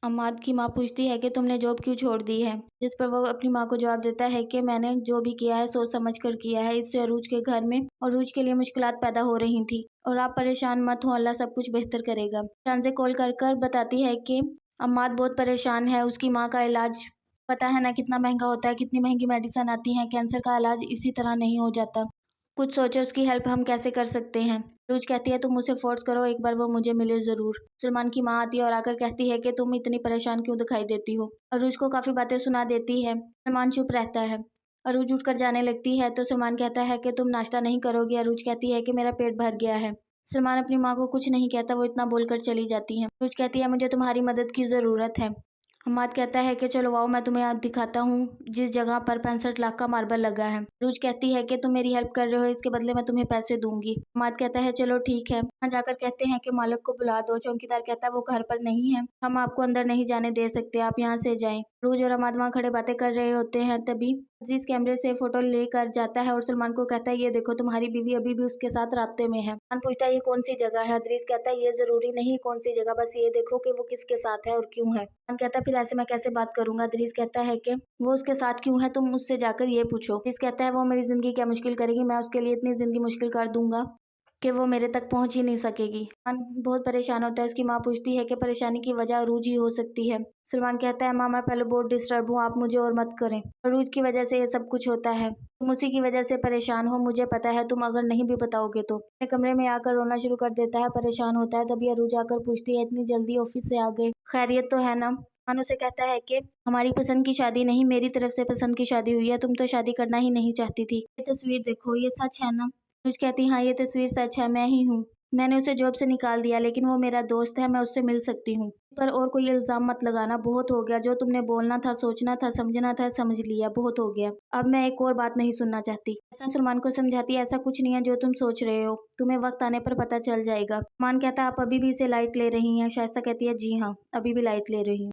अम्माद की माँ पूछती है कि तुमने जॉब क्यों छोड़ दी है, जिस पर वो अपनी माँ को जवाब देता है कि मैंने जो भी किया है सोच समझ कर किया है। इससे अरूज के घर में अरूज के लिए मुश्किलात पैदा हो रही थी और आप परेशान मत हो, अल्लाह सब कुछ बेहतर करेगा। चांद से कॉल कर कर बताती है कि अम्माद बहुत परेशान है, उसकी माँ का इलाज पता है ना कितना महंगा होता है, कितनी महंगी मेडिसिन आती है, कैंसर का इलाज इसी तरह नहीं हो जाता। कुछ सोचो उसकी हेल्प हम कैसे कर सकते हैं। रोज कहती है तुम उसे फोर्स करो, एक बार वो मुझे मिले जरूर। सलमान की माँ आती है और आकर कहती है कि तुम इतनी परेशान क्यों दिखाई देती हो। अरूज को काफी बातें सुना देती है। सलमान चुप रहता है। अरूज उठकर जाने लगती है तो सलमान कहता है कि तुम नाश्ता नहीं करोगी। अरूज कहती है कि मेरा पेट भर गया है। सलमान अपनी माँ को कुछ नहीं कहता, वो इतना बोलकर चली जाती है। अरूज कहती है मुझे तुम्हारी मदद की जरूरत है। हम्माद कहता है कि चलो आओ मैं तुम्हें आज दिखाता हूँ जिस जगह पर 65 लाख का मार्बल लगा है। रूज कहती है कि तुम मेरी हेल्प कर रहे हो, इसके बदले मैं तुम्हें पैसे दूंगी। हम्माद कहता है चलो ठीक है। वहाँ जाकर कहते हैं कि मालिक को बुला दो। चौकीदार कहता है वो घर पर नहीं है, हम आपको अंदर नहीं जाने दे सकते, आप यहाँ से जाएं। रूज और हम्माद वहाँ खड़े बातें कर रहे होते हैं, तभी अजीज कैमरे से फोटो लेकर जाता है और सलमान को कहता है ये देखो तुम्हारी बीवी अभी भी उसके साथ रास्ते में है। सलमान पूछता है ये कौन सी जगह है। अदरीस कहता है ये जरूरी नहीं कौन सी जगह, बस ये देखो कि वो किसके साथ है और क्यों है। सलमान कहता है फिर ऐसे मैं कैसे बात करूंगा। अदरीस कहता है कि वो उसके साथ क्यों है तुम उससे जाकर ये पूछो। अदरीस कहता है वो मेरी जिंदगी क्या मुश्किल करेगी, मैं उसके लिए इतनी जिंदगी मुश्किल कर दूंगा कि वो मेरे तक पहुंच ही नहीं सकेगी। सलमान बहुत परेशान होता है। उसकी माँ पूछती है कि परेशानी की वजह अरूज ही हो सकती है। सलमान कहता है माँ मैं पहले बहुत डिस्टर्ब हूँ, आप मुझे और मत करें, अरूज की वजह से ये सब कुछ होता है, तुम उसी की वजह से परेशान हो, मुझे पता है, तुम अगर नहीं भी बताओगे तो। अपने कमरे में आकर रोना शुरू कर देता है, परेशान होता है। तभी अरूज आकर पूछती है इतनी जल्दी ऑफिस से आ गए, खैरियत तो है ना। सलमान उसे कहता है कि हमारी पसंद की शादी नहीं, मेरी तरफ से पसंद की शादी हुई है, तुम तो शादी करना ही नहीं चाहती थी। ये तस्वीर देखो, ये सच है ना। अनुज कहती हाँ ये तस्वीर सच है, मैं ही हूँ, मैंने उसे जॉब से निकाल दिया, लेकिन वो मेरा दोस्त है, मैं उससे मिल सकती हूँ। पर और कोई इल्जाम मत लगाना, बहुत हो गया, जो तुमने बोलना था, सोचना था, समझना था, समझ लिया, बहुत हो गया, अब मैं एक और बात नहीं सुनना चाहती। ऐसा सलमान को समझाती है ऐसा कुछ नहीं है जो तुम सोच रहे हो, तुम्हें वक्त आने पर पता चल जाएगा। सलमान कहता है आप अभी भी इसे लाइट ले रही हैं। शाइस्ता कहती है जी हाँ, अभी भी लाइट ले रही हूँ।